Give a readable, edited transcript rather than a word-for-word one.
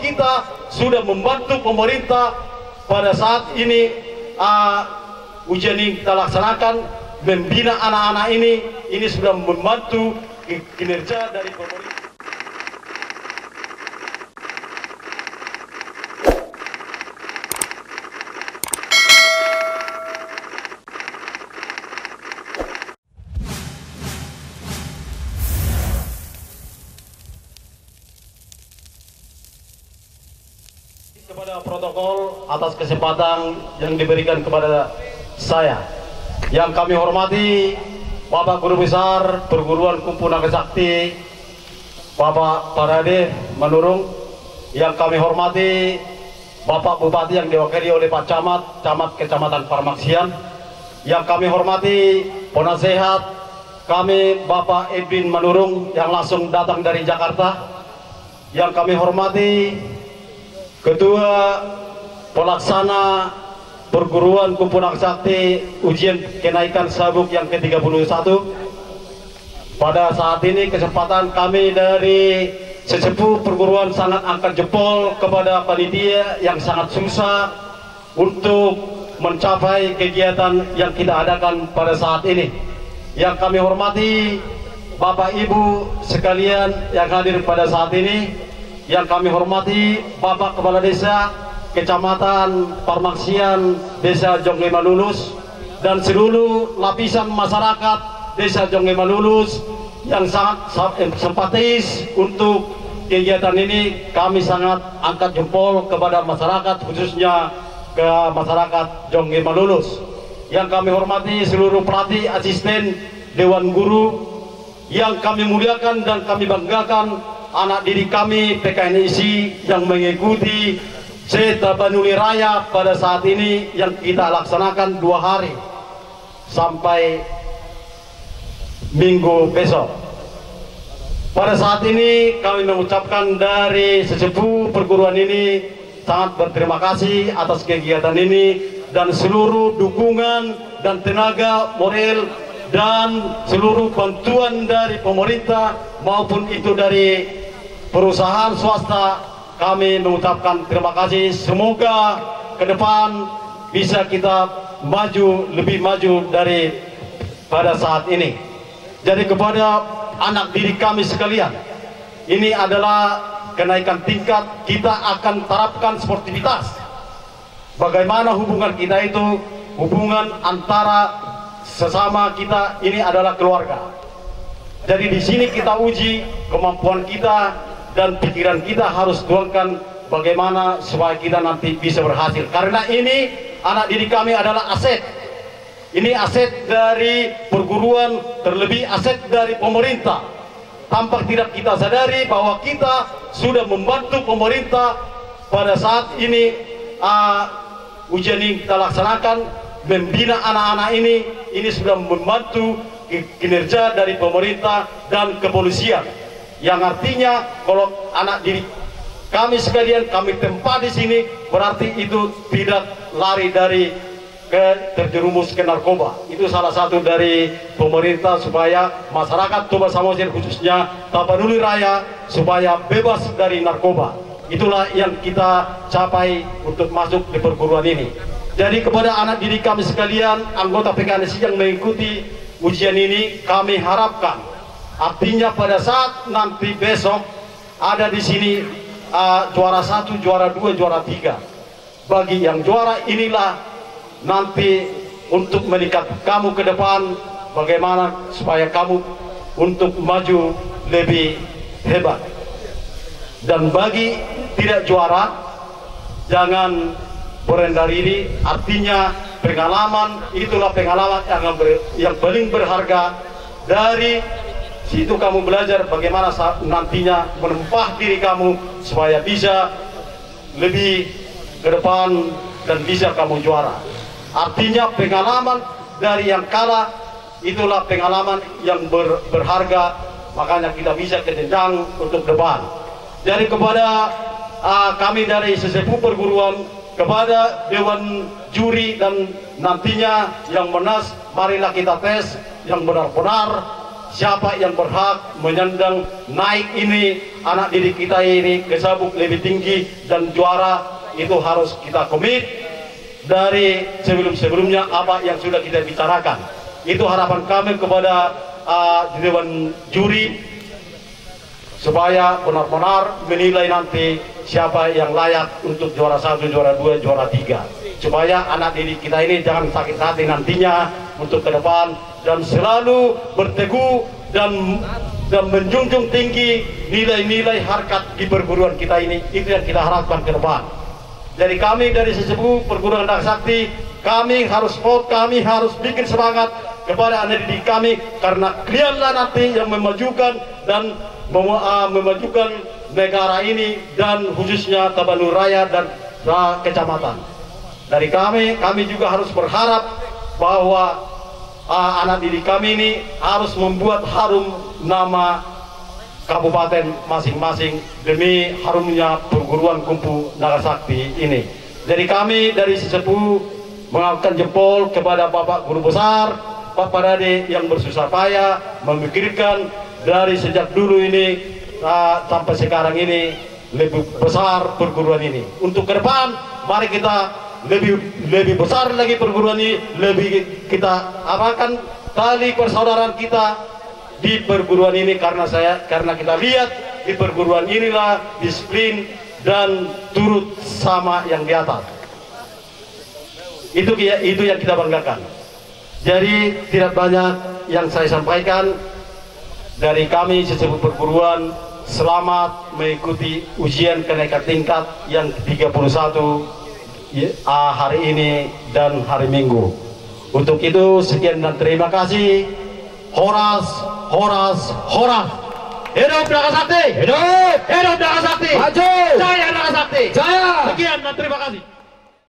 kita sudah membantu pemerintah pada saat ini ujian ini kita laksanakan, membina anak-anak ini sudah membantu kinerja dari pemerintah. Kepada protokol atas kesempatan yang diberikan kepada saya, yang kami hormati Bapak Guru Besar Perguruan Kumpu Naga Sakti Bapak Parade Manurung, yang kami hormati Bapak Bupati yang diwakili oleh Pak Camat Kecamatan Parmaksian, yang kami hormati penasehat kami Bapak Edwin Manurung yang langsung datang dari Jakarta, yang kami hormati Ketua Pelaksana Perguruan Kumpu Naga Sakti ujian kenaikan sabuk yang ke-31. Pada saat ini kesempatan kami dari sesepuh perguruan sangat angkat jempol kepada panitia yang sangat susah untuk mencapai kegiatan yang kita adakan pada saat ini. Yang kami hormati Bapak Ibu sekalian yang hadir pada saat ini, yang kami hormati Bapak Kepala Desa Kecamatan Parmaksian Desa Jongge Malulus dan seluruh lapisan masyarakat Desa Jongge Malulus yang sangat simpatis untuk kegiatan ini. Kami sangat angkat jempol kepada masyarakat, khususnya ke masyarakat Jongge Malulus. Yang kami hormati seluruh pelatih, asisten, dewan guru yang kami muliakan dan kami banggakan, anak didik kami PKNIC yang mengikuti Tapanuli Raya pada saat ini yang kita laksanakan 2 hari sampai minggu besok. Pada saat ini kami mengucapkan dari sesepuh perguruan ini sangat berterima kasih atas kegiatan ini dan seluruh dukungan dan tenaga moral dan seluruh bantuan dari pemerintah maupun itu dari perusahaan swasta. Kami mengucapkan terima kasih. Semoga ke depan bisa kita maju, lebih maju dari pada saat ini. Jadi kepada anak didik kami sekalian, ini adalah kenaikan tingkat. Kita akan terapkan sportivitas. Bagaimana hubungan kita itu, hubungan antara sesama kita ini adalah keluarga. Jadi di sini kita uji kemampuan kita dan pikiran kita harus tuangkan bagaimana supaya kita nanti bisa berhasil. Karena ini anak didik kami adalah aset. Ini aset dari perguruan, terlebih aset dari pemerintah. Tampak tidak kita sadari bahwa kita sudah membantu pemerintah pada saat ini ujian ini kita laksanakan, membina anak-anak ini sudah membantu kinerja dari pemerintah dan kepolisian. Yang artinya kalau anak didik kami sekalian kami tempat di sini, berarti itu tidak lari dari terjerumus ke narkoba. Itu salah satu dari pemerintah supaya masyarakat Toba Samosir khususnya Tapanuli Raya supaya bebas dari narkoba. Itulah yang kita capai untuk masuk di perguruan ini. Jadi kepada anak didik kami sekalian, anggota PKNIC yang mengikuti ujian ini, kami harapkan artinya pada saat nanti besok ada di sini juara 1, juara 2, juara 3. Bagi yang juara inilah nanti untuk meningkat kamu ke depan, bagaimana supaya kamu untuk maju lebih hebat. Dan bagi tidak juara, jangan berendah diri. Artinya pengalaman itulah pengalaman yang paling berharga. Dari situ kamu belajar bagaimana nantinya menempah diri kamu supaya bisa lebih ke depan dan bisa kamu juara. Artinya pengalaman dari yang kalah itulah pengalaman yang berharga, makanya kita bisa ke jenjang untuk depan. Jadi kepada kami dari sesepuh perguruan, kepada dewan juri dan nantinya yang menas, marilah kita tes yang benar-benar siapa yang berhak menyandang naik ini anak didik kita ini ke sabuk lebih tinggi dan juara, itu harus kita komit dari sebelum-sebelumnya apa yang sudah kita bicarakan. Itu harapan kami kepada Dewan Juri, supaya benar-benar menilai nanti siapa yang layak untuk juara 1, juara 2, juara 3. Supaya anak didik kita ini jangan sakit hati nantinya untuk ke depan, dan selalu berteguh dan menjunjung tinggi nilai-nilai harkat di perguruan kita ini. Itu yang kita harapkan ke depan. Jadi kami dari sesepuh perguruan Naga Sakti, kami harus vote, kami harus bikin semangat kepada anak didik kami, karena kalianlah nanti yang memajukan dan memajukan negara ini, dan khususnya Tabanan Raya dan kecamatan. Dari kami juga harus berharap bahwa anak didik kami ini harus membuat harum nama kabupaten masing-masing demi harumnya perguruan Kumpu Naga Sakti ini. Jadi kami dari sesepuh mengangkat jempol kepada Bapak Guru Besar, Pak Parade yang bersusah payah memikirkan dari sejak dulu ini sampai sekarang ini lebih besar perguruan ini. Untuk ke depan mari kita lebih besar lagi perguruan ini, lebih kita apakan tali persaudaraan kita di perguruan ini, karena kita lihat di perguruan inilah disiplin dan turut sama yang di atas. Itu yang kita banggakan. Jadi tidak banyak yang saya sampaikan dari kami sesepuh perguruan. Selamat mengikuti ujian kenaikan tingkat yang 31 hari ini dan hari Minggu. Untuk itu sekian dan terima kasih. Horas, horas, horas. Hidup Naga Sakti. Hidup Naga Sakti. Maju. Jaya Naga Sakti. Jaya. Sekian dan terima kasih.